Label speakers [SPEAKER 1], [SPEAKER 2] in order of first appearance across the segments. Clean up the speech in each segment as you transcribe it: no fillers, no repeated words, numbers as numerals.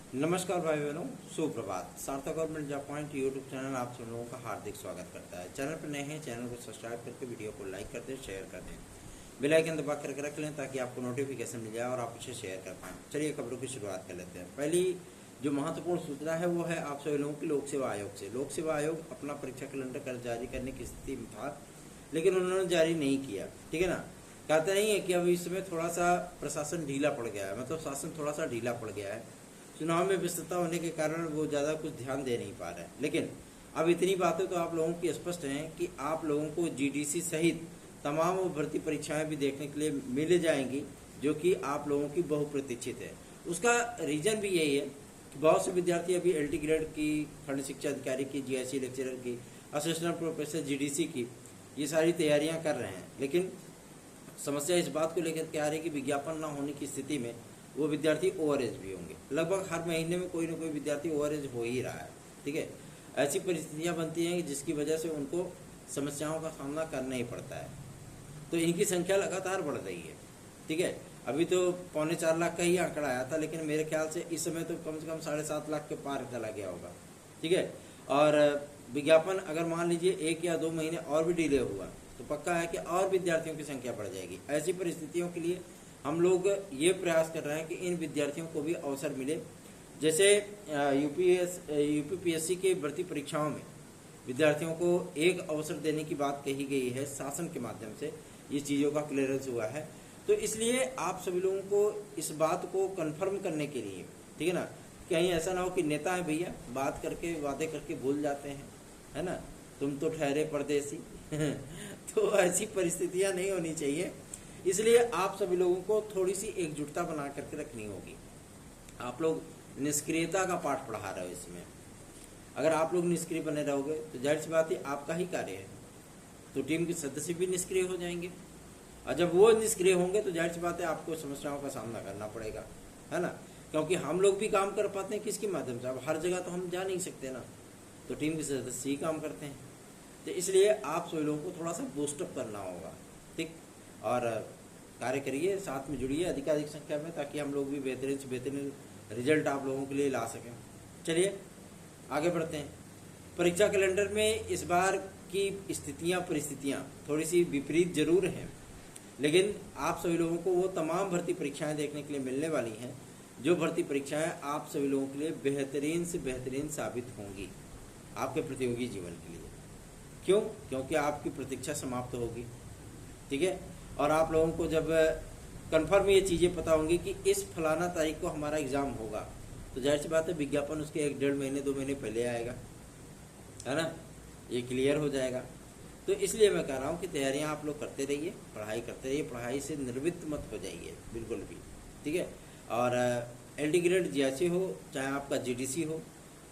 [SPEAKER 1] नमस्कार भाई बहनों, सुप्रभात। सार्थक government job point YouTube channel आप सब लोगों का हार्दिक स्वागत करता है। चैनल पर नए हैं, चैनल को सब्सक्राइब करके वीडियो को लाइक कर दें, शेयर कर दें, बेल आइकन दबा करके रख लें ताकि आपको नोटिफिकेशन मिल जाए और आप उसे शेयर कर पाएँ। चलिए खबरों की शुरुआत कर लेते हैं। पहली जो महत्वपूर्ण सूचना है वो है आप सभी लोगों की लोक सेवा आयोग से। लोक सेवा आयोग अपना परीक्षा कैलेंडर कर जारी करने की स्थिति में था, लेकिन उन्होंने जारी नहीं किया। ठीक है ना। कहते नहीं है कि अब इस समय थोड़ा सा प्रशासन ढीला पड़ गया है, मतलब शासन थोड़ा सा ढीला पड़ गया है। चुनाव में व्यस्तता होने के कारण वो ज़्यादा कुछ ध्यान दे नहीं पा रहे हैं। लेकिन अब इतनी बातें तो आप लोगों की स्पष्ट हैं कि आप लोगों को जीडीसी सहित तमाम भर्ती परीक्षाएं भी देखने के लिए मिल जाएंगी, जो कि आप लोगों की बहुप्रतीक्षित है। उसका रीज़न भी यही है कि बहुत से विद्यार्थी अभी एलटी ग्रेड की, खंड शिक्षा अधिकारी की, जीआईसी लेक्चरर की, असिस्टेंट प्रोफेसर जीडीसी की ये सारी तैयारियां कर रहे हैं। लेकिन समस्या इस बात को लेकर के आ रही है कि विज्ञापन न होने की स्थिति में वो विद्यार्थी ओवरएज भी होंगे। लगभग हर महीने में कोई ना कोई विद्यार्थी ओवरएज हो ही रहा है। ठीक है। ऐसी परिस्थितियां बनती हैं जिसकी वजह से उनको समस्याओं का सामना करना ही पड़ता है। तो इनकी संख्या लगातार बढ़ रही है। ठीक है। अभी तो 4.25 लाख का ही आंकड़ा आया था, लेकिन मेरे ख्याल से इस समय तो कम से कम 7.5 लाख के पार चला गया होगा। ठीक है। और विज्ञापन अगर मान लीजिए 1 या 2 महीने और भी डिले हुआ तो पक्का है कि और विद्यार्थियों की संख्या बढ़ जाएगी। ऐसी परिस्थितियों के लिए हम लोग ये प्रयास कर रहे हैं कि इन विद्यार्थियों को भी अवसर मिले। जैसे यूपीपीएससी के भर्ती परीक्षाओं में विद्यार्थियों को एक अवसर देने की बात कही गई है, शासन के माध्यम से ये चीज़ों का क्लियरेंस हुआ है। तो इसलिए आप सभी लोगों को इस बात को कंफर्म करने के लिए, ठीक है ना, कहीं ऐसा ना हो कि नेता है भैया बात करके वादे करके भूल जाते हैं, है ना, तुम तो ठहरे परदेसी तो ऐसी परिस्थितियां नहीं होनी चाहिए। इसलिए आप सभी लोगों को थोड़ी सी एकजुटता बना करके रखनी होगी। आप लोग निष्क्रियता का पाठ पढ़ा रहे हो इसमें। अगर आप लोग निष्क्रिय बने रहोगे तो जाहिर सी बात है आपका ही कार्य है, तो टीम के सदस्य भी निष्क्रिय हो जाएंगे। और जब वो निष्क्रिय होंगे तो जाहिर सी बात है आपको समस्याओं का सामना करना पड़ेगा, है ना। क्योंकि हम लोग भी काम कर पाते हैं किसके माध्यम से, अब हर जगह तो हम जा नहीं सकते ना, तो टीम के सदस्य ही काम करते हैं। तो इसलिए आप सभी लोगों को थोड़ा सा बूस्टअप करना होगा। ठीक। और कार्य करिए, साथ में जुड़िए अधिकाधिक संख्या में, ताकि हम लोग भी बेहतरीन से बेहतरीन रिजल्ट आप लोगों के लिए ला सकें। चलिए आगे बढ़ते हैं। परीक्षा कैलेंडर में इस बार की स्थितियां परिस्थितियां थोड़ी सी विपरीत जरूर हैं, लेकिन आप सभी लोगों को वो तमाम भर्ती परीक्षाएं देखने के लिए मिलने वाली हैं जो भर्ती परीक्षाएं आप सभी लोगों के लिए बेहतरीन से बेहतरीन साबित होंगी आपके प्रतियोगी जीवन के लिए। क्यों? क्योंकि आपकी प्रतीक्षा समाप्त होगी। ठीक है। और आप लोगों को जब कंफर्म ये चीज़ें पता होंगी कि इस फलाना तारीख को हमारा एग्ज़ाम होगा, तो जाहिर सी बात है विज्ञापन उसके 1-1.5 महीने 2 महीने पहले आएगा, है ना, ये क्लियर हो जाएगा। तो इसलिए मैं कह रहा हूँ कि तैयारियाँ आप लोग करते रहिए, पढ़ाई करते रहिए, पढ़ाई से निर्वृत्त मत हो जाइए बिल्कुल भी। ठीक है। और एलटी ग्रेड जीआईसी हो, चाहे आपका जीडीसी हो,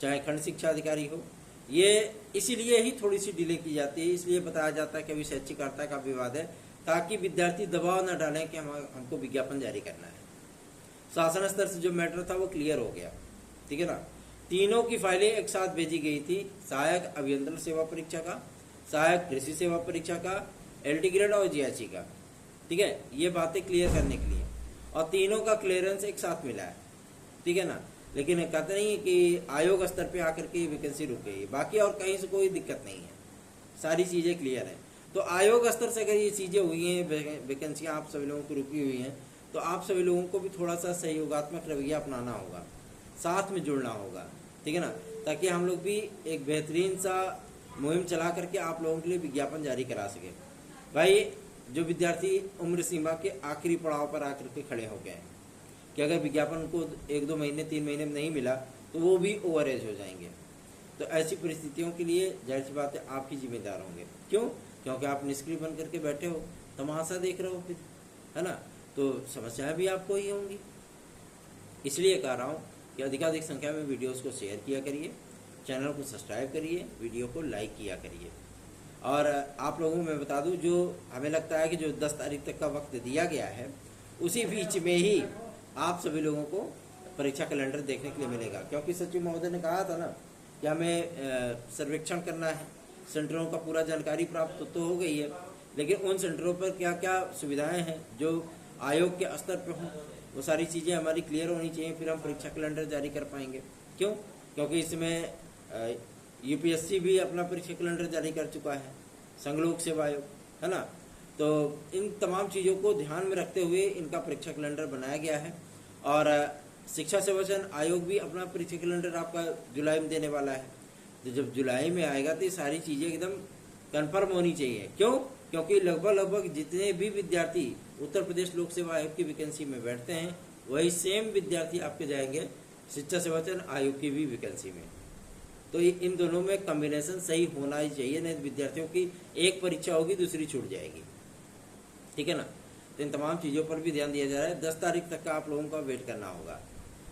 [SPEAKER 1] चाहे खंड शिक्षा अधिकारी हो, ये इसीलिए ही थोड़ी सी डिले की जाती है। इसलिए बताया जाता है कि अभी शैक्षिक अर्हता का विवाद है, ताकि विद्यार्थी दबाव न डालें कि हमको विज्ञापन जारी करना है। शासन स्तर से जो मैटर था वो क्लियर हो गया। ठीक है ना। तीनों की फाइलें एक साथ भेजी गई थी, सहायक अभियंत्रण सेवा परीक्षा का, सहायक कृषि सेवा परीक्षा का, एलटी ग्रेड और जीआईसी का। ठीक है। ये बातें क्लियर करने के लिए, और तीनों का क्लियरेंस एक साथ मिला है। ठीक है ना। लेकिन कहते नहीं है कि आयोग स्तर पे आकर के वैकेंसी रुक गई, बाकी और कहीं से कोई दिक्कत नहीं है, सारी चीज़ें क्लियर हैं। तो आयोग स्तर से अगर ये चीज़ें हुई हैं, वैकेंसियाँ आप सभी लोगों की रुकी हुई हैं, तो आप सभी लोगों को भी थोड़ा सा सहयोगात्मक रवैया अपनाना होगा, साथ में जुड़ना होगा। ठीक है ना। ताकि हम लोग भी एक बेहतरीन सा मुहिम चला करके आप लोगों के लिए विज्ञापन जारी करा सके। भाई जो विद्यार्थी उम्र सीमा के आखिरी पड़ाव पर आकर के खड़े हो गए हैं कि अगर विज्ञापन को 1-2 महीने 3 महीने में नहीं मिला तो वो भी ओवरएज हो जाएंगे। तो ऐसी परिस्थितियों के लिए जाहिर सी बात है आप ही जिम्मेदार होंगे। क्यों? क्योंकि आप निष्क्रिय बन करके बैठे हो, तमाशा देख रहे हो फिर, है ना, तो समस्याएं भी आपको ही होंगी। इसलिए कह रहा हूँ कि अधिकाधिक संख्या में वीडियोस को शेयर किया करिए, चैनल को सब्सक्राइब करिए, वीडियो को लाइक किया करिए। और आप लोगों को मैं बता दूं, जो हमें लगता है कि जो 10 तारीख तक का वक्त दिया गया है, उसी बीच में ही आप सभी लोगों को परीक्षा कैलेंडर देखने के लिए मिलेगा। क्योंकि सचिव महोदय ने कहा था ना कि हमें सर्वेक्षण करना है, सेंटरों का पूरा जानकारी प्राप्त तो हो गई है, लेकिन उन सेंटरों पर क्या क्या सुविधाएं हैं जो आयोग के स्तर पर हों, वो सारी चीज़ें हमारी क्लियर होनी चाहिए, फिर हम परीक्षा कैलेंडर जारी कर पाएंगे। क्यों? क्योंकि इसमें यूपीएससी भी अपना परीक्षा कैलेंडर जारी कर चुका है, संघ लोक सेवा आयोग, है ना। तो इन तमाम चीज़ों को ध्यान में रखते हुए इनका परीक्षा कैलेंडर बनाया गया है। और शिक्षा सेवाचयन आयोग भी अपना परीक्षा कैलेंडर आपका जुलाई में देने वाला है। तो जब जुलाई में आएगा तो ये सारी चीज़ें एकदम कन्फर्म होनी चाहिए। क्यों? क्योंकि लगभग जितने भी विद्यार्थी उत्तर प्रदेश लोक सेवा आयोग की वैकेंसी में बैठते हैं, वही सेम विद्यार्थी आपके जाएंगे शिक्षा सेवाचयन आयोग की भी वैकेंसी में। तो इन दोनों में कॉम्बिनेशन सही होना ही चाहिए, नहीं विद्यार्थियों की एक परीक्षा होगी दूसरी छूट जाएगी, ठीक है ना। तो इन तमाम चीज़ों पर भी ध्यान दिया जा रहा है। 10 तारीख तक का आप लोगों का वेट करना होगा।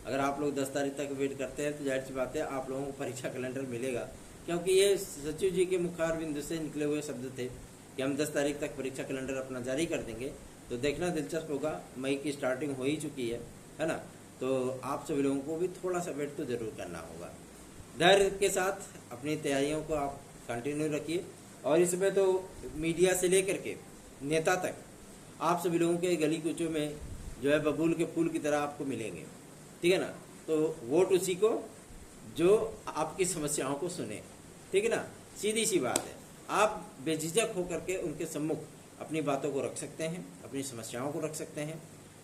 [SPEAKER 1] अगर आप लोग 10 तारीख तक वेट करते हैं तो जाहिर सी बात है आप लोगों को परीक्षा कैलेंडर मिलेगा, क्योंकि ये सचिव जी के मुखार बिंदु से निकले हुए शब्द थे कि हम 10 तारीख तक परीक्षा कैलेंडर अपना जारी कर देंगे। तो देखना दिलचस्प होगा, मई की स्टार्टिंग हो ही चुकी है ना। तो आप सभी लोगों को भी थोड़ा सा वेट तो जरूर करना होगा। धैर्य के साथ अपनी तैयारियों को आप कंटिन्यू रखिए। और इसमें तो मीडिया से लेकर के नेता तक आप सभी लोगों के गली कूचों में जो है बबूल के फूल की तरह आपको मिलेंगे, ठीक है ना। तो वोट उसी को जो आपकी समस्याओं को सुने, ठीक है ना। सीधी सी बात है, आप बेझिझक होकर के उनके सम्मुख अपनी बातों को रख सकते हैं, अपनी समस्याओं को रख सकते हैं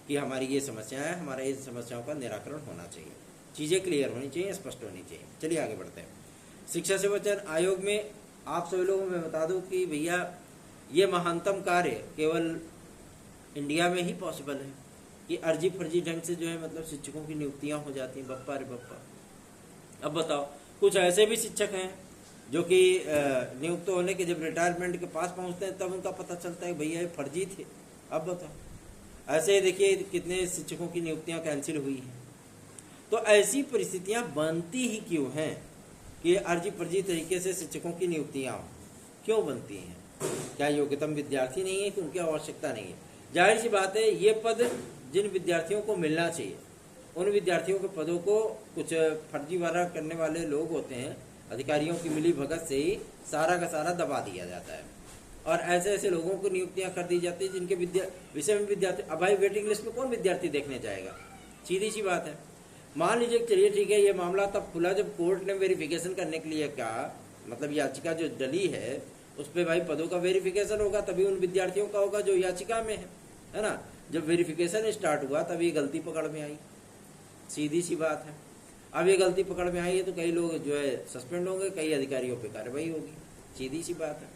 [SPEAKER 1] कि हमारी ये समस्या है, हमारा इन समस्याओं का निराकरण होना चाहिए, चीज़ें क्लियर होनी चाहिए, स्पष्ट होनी चाहिए। चलिए आगे बढ़ते हैं। शिक्षा सेवाचयन आयोग में आप सभी लोगों में बता दूं कि भैया ये महानतम कार्य केवल इंडिया में ही पॉसिबल है कि अर्जी फर्जी ढंग से जो है मतलब शिक्षकों की नियुक्तियां हो जाती हैं। बप्पा रे बप्पा। अब बताओ, कुछ ऐसे भी शिक्षक हैं जो कि नियुक्त होने के जब रिटायरमेंट के पास पहुंचते हैं तब उनका पता चलता है भैया ये फर्जी थे। अब बताओ, ऐसे देखिए कितने शिक्षकों की नियुक्तियां कैंसिल हुई हैं। तो ऐसी परिस्थितियां बनती ही क्यों हैं कि अर्जी फर्जी तरीके से शिक्षकों की नियुक्तियां क्यों बनती हैं? क्या योग्यतम विद्यार्थी नहीं है कि उनकी आवश्यकता नहीं है? जाहिर सी बात है, ये पद जिन विद्यार्थियों को मिलना चाहिए उन विद्यार्थियों के पदों को कुछ फर्जीवाड़ा करने वाले लोग होते हैं, अधिकारियों की मिली भगत से ही सारा का सारा दबा दिया जाता है। और ऐसे ऐसे लोगों को नियुक्तियां कर दी जाती है जिनके विषय में विद्यार्थी, अब भाई वेटिंग लिस्ट में कौन विद्यार्थी देखने जाएगा? सीधी सी बात है। मान लीजिए चलिए ठीक है, ये मामला तब खुला जब कोर्ट ने वेरिफिकेशन करने के लिए कहा, मतलब याचिका जो डली है उस पर भाई पदों का वेरिफिकेशन होगा, तभी उन विद्यार्थियों का होगा जो याचिका में है ना। जब वेरिफिकेशन स्टार्ट हुआ तब ये गलती पकड़ में आई, सीधी सी बात है। अब ये गलती पकड़ में आई है तो कई लोग जो है सस्पेंड होंगे, कई अधिकारियों पे कार्रवाई होगी, सीधी सी बात है।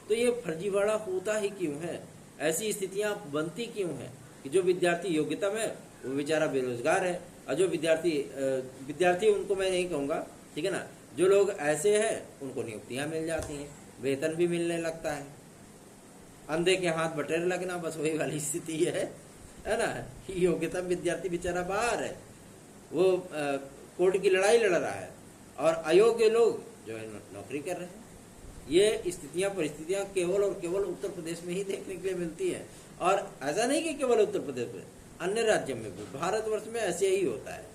[SPEAKER 1] तो ये फर्जीवाड़ा होता ही क्यों है? ऐसी स्थितियां बनती क्यों है कि जो विद्यार्थी योग्यता में वो बेचारा बेरोजगार है, और जो विद्यार्थी उनको मैं नहीं कहूँगा, ठीक है ना, जो लोग ऐसे हैं उनको नियुक्तियां मिल जाती हैं, वेतन भी मिलने लगता है। अंधे के हाथ बटेर लगना, बस वही वाली स्थिति है ना। योग्यता विद्यार्थी बेचारा बाहर है, वो कोर्ट की लड़ाई लड़ रहा है, और अयोग्य लोग जो है नौकरी कर रहे हैं। ये स्थितियां परिस्थितियां केवल और केवल उत्तर प्रदेश में ही देखने के लिए मिलती है। और ऐसा नहीं कि केवल उत्तर प्रदेश में, अन्य राज्यों में भी, भारतवर्ष में ऐसे ही होता है,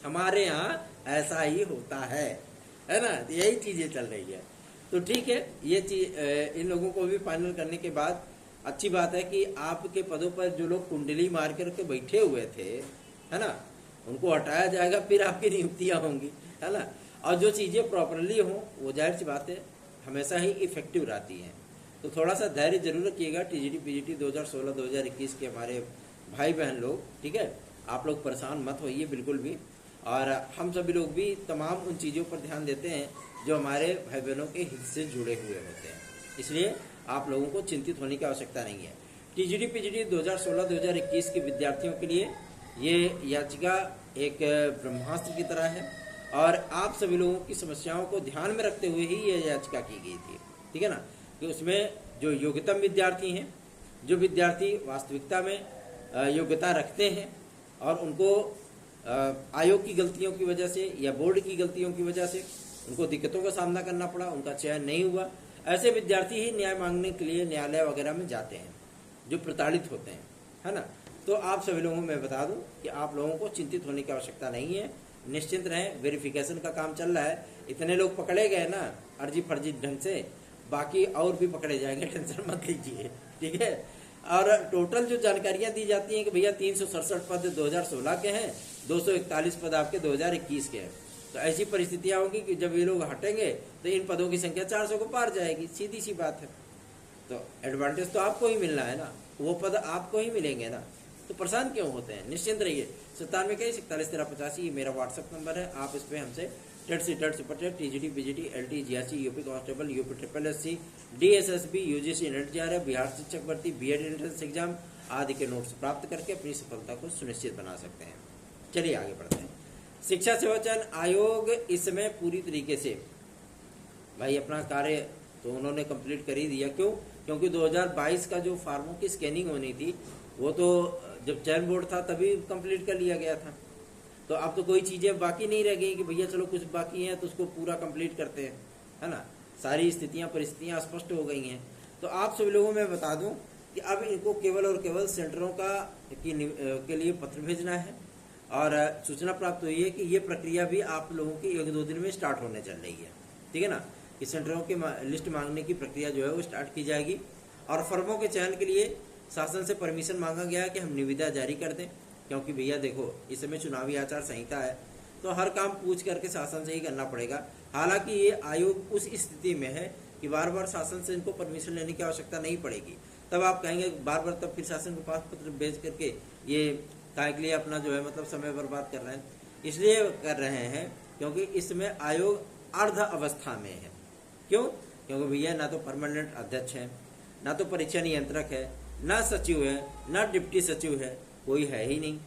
[SPEAKER 1] हमारे यहाँ ऐसा ही होता है ना। यही चीजें चल रही है। तो ठीक है, ये चीज इन लोगों को भी फाइनल करने के बाद अच्छी बात है कि आपके पदों पर जो लोग कुंडली मार करके बैठे हुए थे, है ना, उनको हटाया जाएगा, फिर आपकी नियुक्तियां होंगी, है ना। और जो चीजें प्रॉपरली हों वो जाहिर सी बात है हमेशा ही इफेक्टिव रहती हैं। तो थोड़ा सा धैर्य जरूर रखिएगा। टीजीटी पीजीटी 2016-2021 के हमारे भाई बहन लोग, ठीक है, आप लोग परेशान मत होइए बिल्कुल भी। और हम सभी लोग भी तमाम उन चीज़ों पर ध्यान देते हैं जो हमारे भाई बहनों के हित से जुड़े हुए होते हैं, इसलिए आप लोगों को चिंतित होने की आवश्यकता नहीं है। टीजीटी पीजीटी 2016-2021 के विद्यार्थियों के लिए ये याचिका एक ब्रह्मास्त्र की तरह है, और आप सभी लोगों की समस्याओं को ध्यान में रखते हुए ही ये याचिका की गई थी, ठीक है ना। कि उसमें जो योग्यतम विद्यार्थी हैं, जो विद्यार्थी वास्तविकता में योग्यता रखते हैं और उनको आयोग की गलतियों की वजह से या बोर्ड की गलतियों की वजह से उनको दिक्कतों का सामना करना पड़ा, उनका चयन नहीं हुआ, ऐसे विद्यार्थी ही न्याय मांगने के लिए न्यायालय वगैरह में जाते हैं, जो प्रताड़ित होते हैं, है ना। तो आप सभी लोगों को मैं बता दूं कि आप लोगों को चिंतित होने की आवश्यकता नहीं है, निश्चिंत रहें। वेरिफिकेशन का काम चल रहा है, इतने लोग पकड़े गए ना अर्जी फर्जी ढंग से, बाकी और भी पकड़े जाएंगे, टेंशन मत लीजिए, ठीक है। और टोटल जो जानकारियां दी जाती हैं कि भैया 367 पद 2016 के हैं, 241 पद आपके 2021 के हैं। तो ऐसी परिस्थितियां होंगी कि जब ये लोग हटेंगे तो इन पदों की संख्या 400 को पार जाएगी, सीधी सी बात है। तो एडवांटेज तो आपको ही मिलना है ना, वो पद आपको ही मिलेंगे ना, तो परेशान क्यों होते हैं? निश्चिंत रहिए। 97 ये मेरा व्हाट्सअप नंबर है, आप इस पर हमसे TET C TET super TET, TGT, PGT, LT, GRC, UP constable, UP triple SC, DSSB, UGC, NET JRF, Bihar शिक्षक भर्ती, बीएड एंट्रेंस एग्जाम आदि के नोट्स प्राप्त करके अपनी सफलता को सुनिश्चित बना सकते हैं। चलिए आगे बढ़ते हैं। शिक्षा सेवा चयन आयोग इस समय पूरी तरीके से भाई अपना कार्य तो उन्होंने कंप्लीट कर ही दिया। क्यों? क्योंकि 2022 का जो फार्मों की स्कैनिंग होनी थी वो तो जब चयन बोर्ड था तभी कंप्लीट कर लिया गया था। तो अब तो कोई चीजें बाकी नहीं रह गई कि भैया चलो कुछ बाकी है तो उसको पूरा कंप्लीट करते हैं, है ना। सारी स्थितियां परिस्थितियां स्पष्ट हो गई हैं। तो आप सभी लोगों में बता दूं कि अब इनको केवल और केवल सेंटरों के लिए पत्र भेजना है और सूचना प्राप्त हुई है कि ये प्रक्रिया भी आप लोगों की 1-2 दिन में स्टार्ट होने चल रही है, ठीक है ना। कि सेंटरों की लिस्ट मांगने की प्रक्रिया जो है वो स्टार्ट की जाएगी और फर्मों के चयन के लिए शासन से परमिशन मांगा गया है कि हम निविदा जारी कर दें। क्योंकि भैया देखो इस समय चुनावी आचार संहिता है तो हर काम पूछ करके शासन से ही करना पड़ेगा। हालांकि ये आयोग उस स्थिति में है कि बार बार शासन से इनको परमिशन लेने की आवश्यकता नहीं पड़ेगी। तब आप कहेंगे बार बार तब फिर शासन के पास पत्र भेज करके ये काय के लिए अपना जो है मतलब समय बर्बाद कर रहे हैं। इसलिए कर रहे हैं क्योंकि इस समय आयोग अर्ध अवस्था में है। क्यों? क्योंकि भैया ना तो परमानेंट अध्यक्ष है, ना तो परीक्षा नियंत्रक है, ना सचिव है, ना डिप्टी सचिव है, कोई है ही नहीं।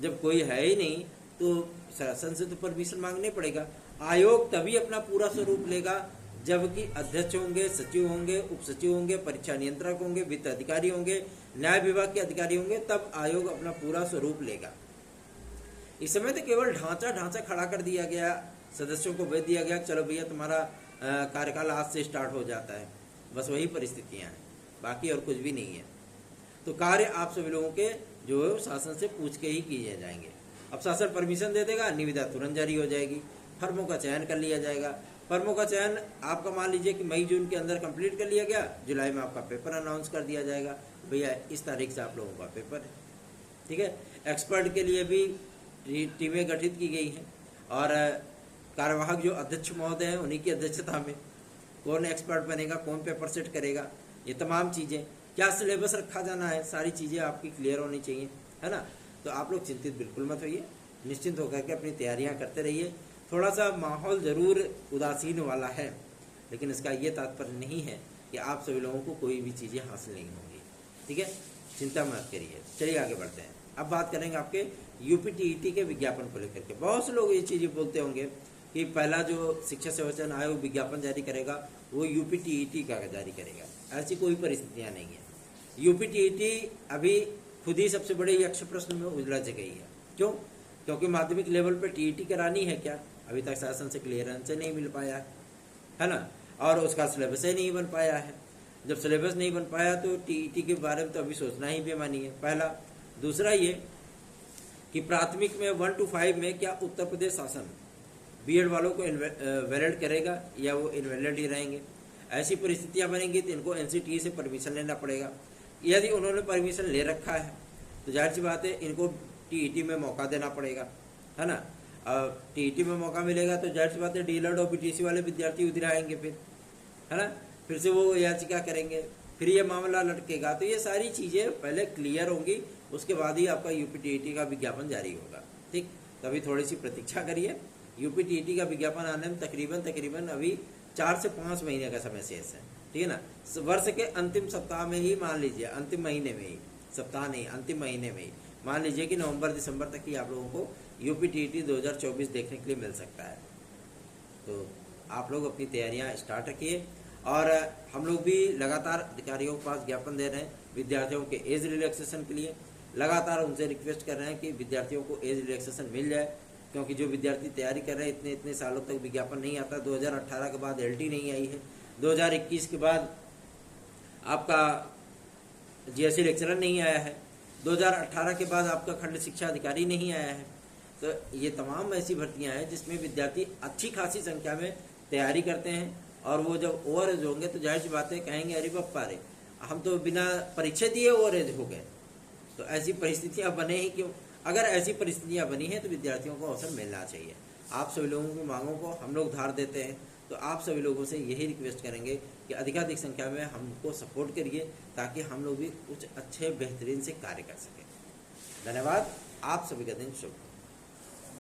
[SPEAKER 1] जब कोई है ही नहीं तो शासन से तो परमिशन मांगने पड़ेगा। आयोग तभी अपना पूरा स्वरूप लेगा जबकि अध्यक्ष होंगे, सचिव होंगे, उप सचिव होंगे, परीक्षा नियंत्रक होंगे, वित्त अधिकारी होंगे, न्याय विभाग के अधिकारी होंगे, तब आयोग अपना पूरा स्वरूप लेगा। इस समय तो केवल ढांचा खड़ा कर दिया गया, सदस्यों को भेज दिया गया, चलो भैया तुम्हारा कार्यकाल आज से स्टार्ट हो जाता है। बस वही परिस्थितियां हैं, बाकी और कुछ भी नहीं है। तो कार्य आप सभी लोगों के जो है शासन से पूछ के ही किए जाएंगे। अब शासन परमिशन दे देगा, निविदा तुरंत जारी हो जाएगी, फर्मों का चयन कर लिया जाएगा। फर्मों का चयन आपका मान लीजिए कि मई जून के अंदर कंप्लीट कर लिया गया, जुलाई में आपका पेपर अनाउंस कर दिया जाएगा, भैया इस तारीख से आप लोगों का पेपर है, ठीक है। एक्सपर्ट के लिए भी टीमें गठित की गई हैं और कार्यवाहक जो अध्यक्ष महोदय हैं उन्हीं की अध्यक्षता में कौन एक्सपर्ट बनेगा, कौन पेपर सेट करेगा, ये तमाम चीज़ें, क्या सिलेबस रखा जाना है, सारी चीज़ें आपकी क्लियर होनी चाहिए, है ना। तो आप लोग चिंतित बिल्कुल मत होइए, निश्चिंत होकर के अपनी तैयारियां करते रहिए। थोड़ा सा माहौल ज़रूर उदासीन वाला है, लेकिन इसका ये तात्पर्य नहीं है कि आप सभी लोगों को कोई भी चीज़ें हासिल नहीं होंगी, ठीक है। चिंता मत करिए। चलिए आगे बढ़ते हैं। अब बात करेंगे आपके यूपीटीईटी के विज्ञापन को लेकर के। बहुत से लोग ये चीज़ें बोलते होंगे कि पहला जो शिक्षा सेवा चयन आयोग विज्ञापन जारी करेगा वो यूपीटीईटी का जारी करेगा। ऐसी कोई परिस्थितियाँ नहीं है। यूपीटीईटी अभी खुद ही सबसे बड़े यक्ष प्रश्न में उलझ गई है। क्यों? क्योंकि माध्यमिक लेवल पे टीईटी करानी है क्या, अभी तक शासन से क्लियरेंस नहीं मिल पाया है ना, और उसका सिलेबस ही नहीं बन पाया है। जब सिलेबस नहीं बन पाया तो टीईटी के बारे में तो अभी सोचना ही बेमानी है, पहला। दूसरा ये कि प्राथमिक में 1 to 5 में क्या उत्तर प्रदेश शासन बीएड वालों को वैलिड करेगा या वो इनवैलिड ही रहेंगे। ऐसी परिस्थितियां बनेंगी तो इनको एनसीटीई से परमिशन लेना पड़ेगा। यदि उन्होंने परमिशन ले रखा है तो जाहिर सी बात है इनको टीईटी में मौका देना पड़ेगा, है ना। टीईटी में मौका मिलेगा तो जाहिर सी बात है डीएलएड और बीटीसी वाले विद्यार्थी उधर आएंगे फिर, है ना, फिर से वो याचिका करेंगे, फिर ये मामला लटकेगा। तो ये सारी चीज़ें पहले क्लियर होंगी, उसके बाद ही आपका यूपीटीईटी का विज्ञापन जारी होगा, ठीक। तभी थोड़ी सी प्रतीक्षा करिए। यूपीटीईटी का विज्ञापन आने में तकरीबन अभी 4 से 5 महीने का समय शेष है, ठीक है ना। वर्ष के अंतिम सप्ताह में ही, मान लीजिए अंतिम महीने में ही, सप्ताह नहीं अंतिम महीने में ही मान लीजिए कि नवंबर दिसंबर तक ही आप लोगों को यूपीटीईटी 2024 देखने के लिए मिल सकता है। तो आप लोग अपनी तैयारियां स्टार्ट रखिए और हम लोग भी लगातार अधिकारियों के पास ज्ञापन दे रहे हैं विद्यार्थियों के एज रिलैक्सेशन के लिए। लगातार उनसे रिक्वेस्ट कर रहे हैं कि विद्यार्थियों को एज रिलैक्सेशन मिल जाए, क्योंकि जो विद्यार्थी तैयारी कर रहे हैं इतने सालों तक विज्ञापन नहीं आता। 2018 के बाद एलटी नहीं आई है, 2021 के बाद आपका जीएससी लेक्चरर नहीं आया है, 2018 के बाद आपका खंड शिक्षा अधिकारी नहीं आया है। तो ये तमाम ऐसी भर्तियां हैं जिसमें विद्यार्थी अच्छी खासी संख्या में तैयारी करते हैं और वो जब ओवर एज होंगे तो जाहिर सी बात है कहेंगे अरे बप्पा रे हम तो बिना परीक्षा दिए ओवरेज हो गए। तो ऐसी परिस्थितियां बने ही क्यों? अगर ऐसी परिस्थितियां बनी हैं तो विद्यार्थियों को अवसर मिलना चाहिए। आप सभी लोगों की मांगों को हम लोग धार देते हैं, तो आप सभी लोगों से यही रिक्वेस्ट करेंगे कि अधिकाधिक संख्या में हमको सपोर्ट करिए, ताकि हम लोग भी कुछ अच्छे बेहतरीन से कार्य कर सकें। धन्यवाद। आप सभी का दिन शुभ।